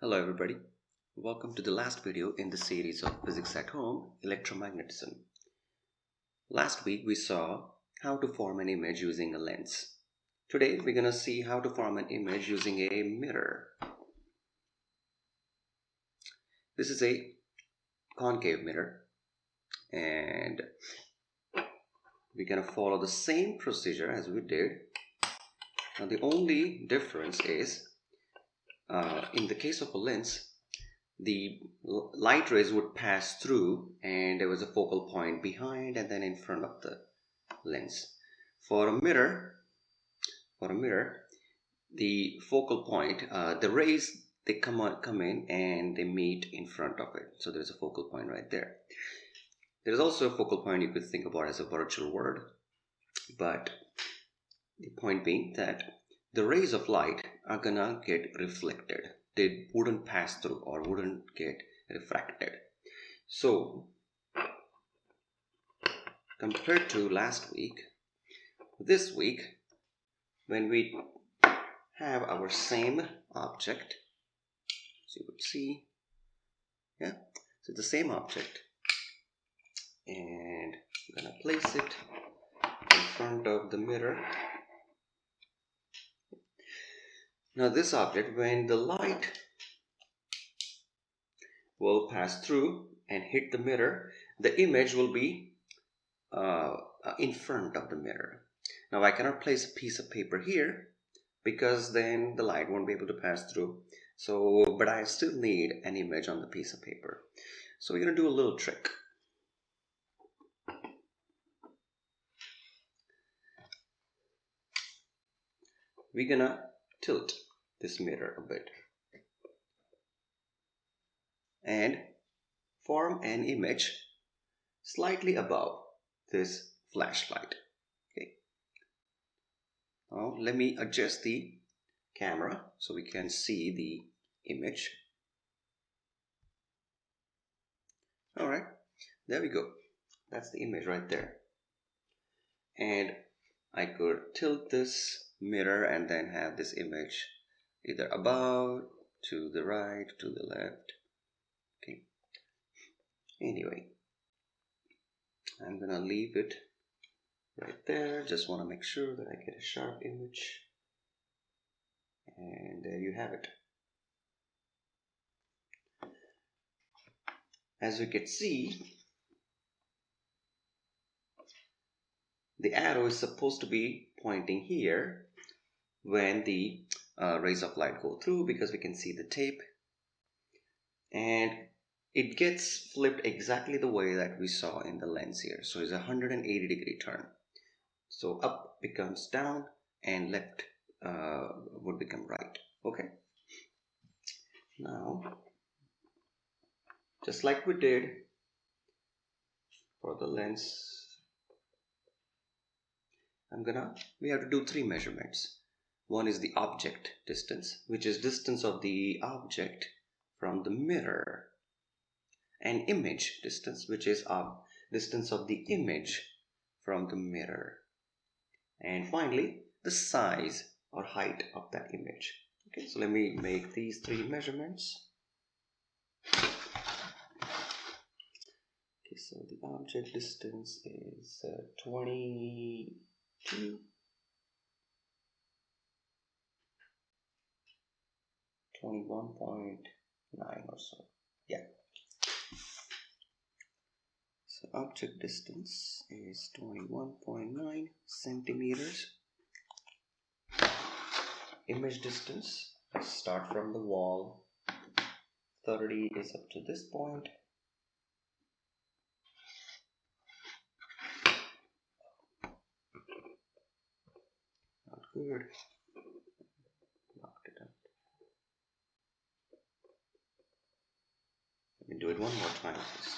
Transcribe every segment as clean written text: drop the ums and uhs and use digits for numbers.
Hello everybody, welcome to the last video in the series of Physics at Home, Electromagnetism. Last week we saw how to form an image using a lens. Today we're going to see how to form an image using a mirror. This is a concave mirror and we're going to follow the same procedure as we did. Now the only difference is in the case of a lens, the light rays would pass through and there was a focal point behind and then in front of the lens. For a mirror, the focal point, the rays, they come in and they meet in front of it. So there's a focal point right there. There's also a focal point you could think about as a virtual world, but the point being that the rays of light are gonna get reflected. They wouldn't pass through or wouldn't get refracted. So compared to last week, this week when we have our same object, so you would see, so the same object, and I'm gonna place it in front of the mirror. Now this object, when the light will pass through and hit the mirror, the image will be in front of the mirror. Now I cannot place a piece of paper here because then the light won't be able to pass through. So, but I still need an image on the piece of paper. So we're gonna do a little trick. We're gonna tilt this mirror a bit and form an image slightly above this flashlight. Okay. Now let me adjust the camera so we can see the image. All right, there we go. That's the image right there. And I could tilt this mirror and then have this image either above, to the right, to the left. Okay. Anyway, I'm gonna leave it right there. Just want to make sure that I get a sharp image. And there you have it. As you can see, the arrow is supposed to be pointing here when the rays of light go through, because we can see the tape, and it gets flipped exactly the way that we saw in the lens here. So it's a 180-degree turn. So up becomes down and left would become right. Okay. Now, just like we did for the lens, we have to do 3 measurements. One is the object distance, which is distance of the object from the mirror, and image distance, which is distance of the image from the mirror, and finally the size or height of that image. Okay, so let me make these 3 measurements. Okay, so the object distance is 21.9 or so. Yeah. So object distance is 21.9 centimeters. Image distance, let's start from the wall. 30 is up to this point. Not good. Knocked it out. Let me do it one more time, please.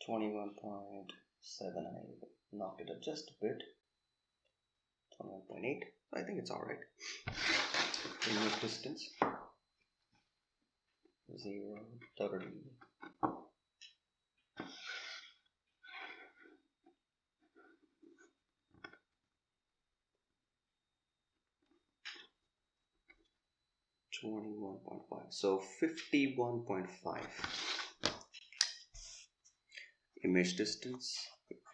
.7. I knocked it up just a bit. 21.8. I think it's alright. Image distance 0, 30. 21.5. So 51.5. Image distance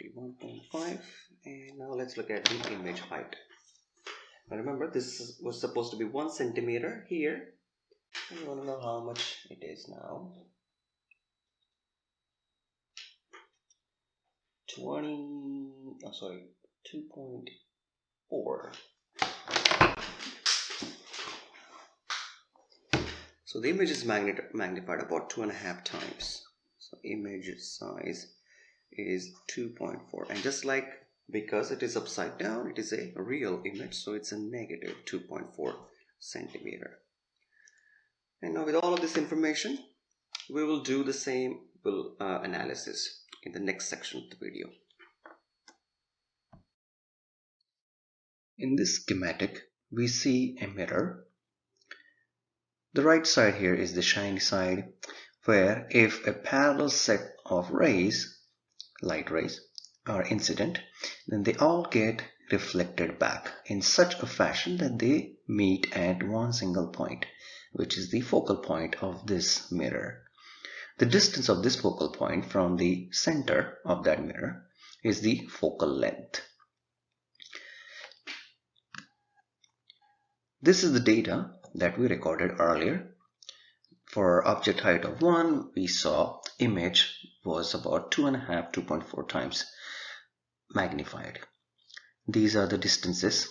51.5. And now let's look at the image height. Now remember, this was supposed to be 1 centimeter here. We want to know how much it is now. 2.4. So the image is magnified about 2.5 times. So image size is 2.4, and just like, because it is upside down, it is a real image, so it's a negative 2.4 centimeter. And now with all of this information, we will do the same analysis in the next section of the video. In this schematic, we see a mirror. The right side here is the shiny side, where if a parallel set of rays, light rays, are incident, then they all get reflected back in such a fashion that they meet at one single point, which is the focal point of this mirror. The distance of this focal point from the center of that mirror is the focal length. This is the data that we recorded earlier. For object height of 1, we saw image was about 2.4 times magnified. These are the distances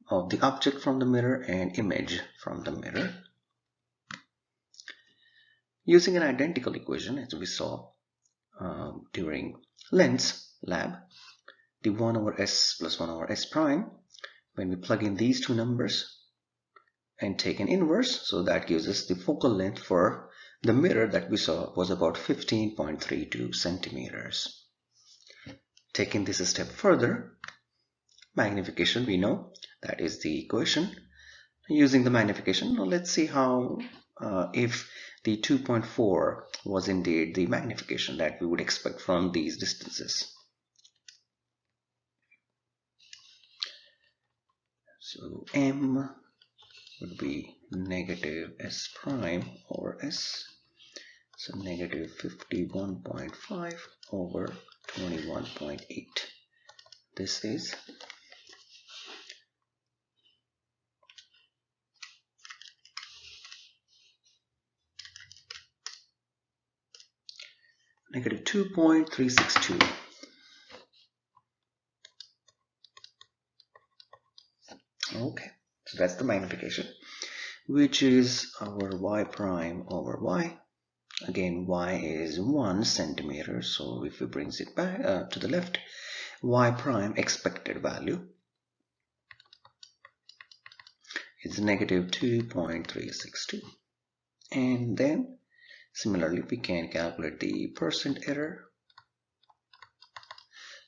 of the object from the mirror and image from the mirror. Using an identical equation, as we saw during lens lab, the 1 over s plus 1 over s prime, when we plug in these two numbers and take an inverse, so that gives us the focal length for the mirror that we saw was about 15.32 centimeters. Taking this a step further, magnification, we know that is the equation. Using the magnification, now let's see how if the 2.4 was indeed the magnification that we would expect from these distances. So m would be negative s prime over s, so negative 51.5 over 21.8. This is negative 2.362. Okay, so that's the magnification, which is our y prime over y. Again, y is 1 centimeter, so if we brings it back to the left, y prime expected value is negative 2.362. And then similarly, we can calculate the percent error,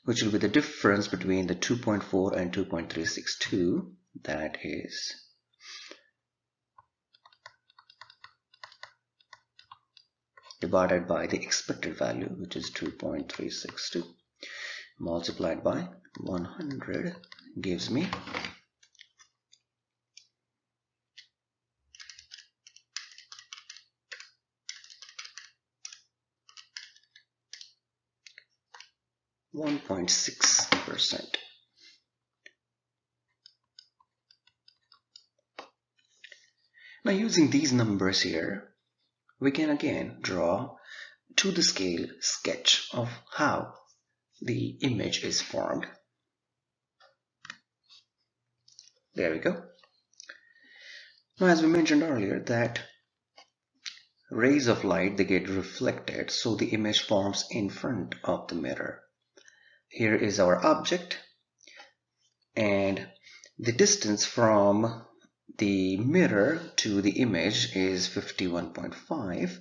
which will be the difference between the 2.4 and 2.362. That is divided by the expected value, which is 2.362, multiplied by 100 gives me 1.6%. Now using these numbers here, we can again draw to the scale sketch of how the image is formed. There we go. Now as we mentioned earlier that rays of light, they get reflected, so the image forms in front of the mirror. Here is our object, and the distance from the mirror to the image is 51.5.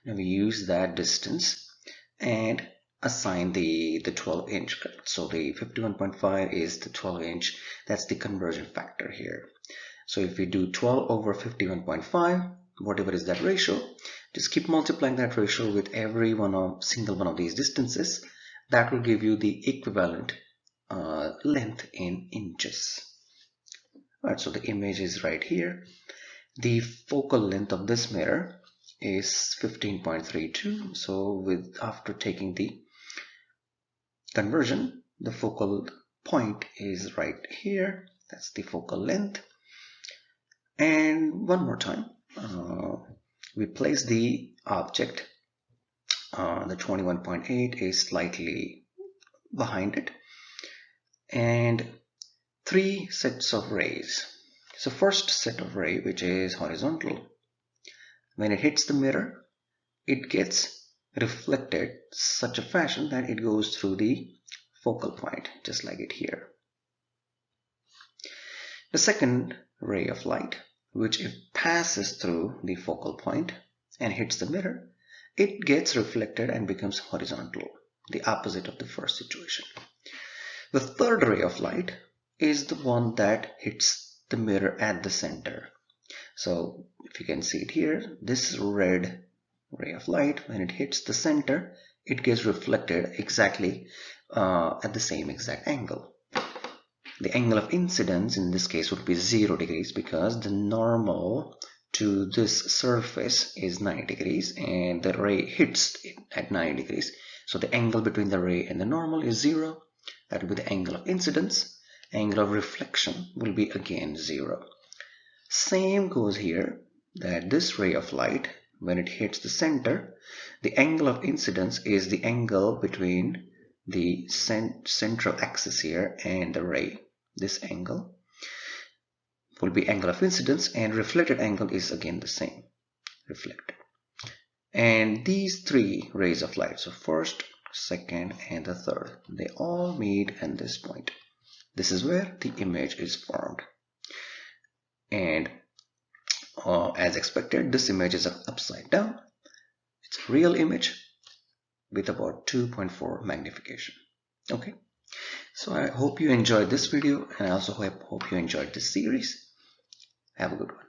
Now we use that distance and assign the 12-inch. So the 51.5 is the 12-inch. That's the conversion factor here. So if we do 12 over 51.5, whatever is that ratio, just keep multiplying that ratio with every single one of these distances. That will give you the equivalent length in inches. Alright, so the image is right here. The focal length of this mirror is 15.32. So after taking the conversion, the focal point is right here. That's the focal length. And one more time, we place the object, the 21.8 is slightly behind it, and 3 sets of rays. So first set of ray, which is horizontal, when it hits the mirror, it gets reflected such a fashion that it goes through the focal point, just like it here. The second ray of light, which if passes through the focal point and hits the mirror, it gets reflected and becomes horizontal, the opposite of the first situation. The third ray of light is the one that hits the mirror at the center. So if you can see it here, this red ray of light, when it hits the center, it gets reflected exactly at the same exact angle. The angle of incidence in this case would be 0 degrees, because the normal to this surface is 90 degrees and the ray hits it at 90 degrees. So the angle between the ray and the normal is 0. That will be the angle of incidence. Angle of reflection will be again 0. Same goes here, that this ray of light, when it hits the center, the angle of incidence is the angle between the central axis here and the ray. This angle will be angle of incidence, and reflected angle is again the same, reflected. And these 3 rays of light, so first, second, and the third, they all meet at this point. This is where the image is formed. And as expected, this image is upside down. It's a real image with about 2.4 magnification. Okay, so I hope you enjoyed this video, and I also hope you enjoyed this series. Have a good one.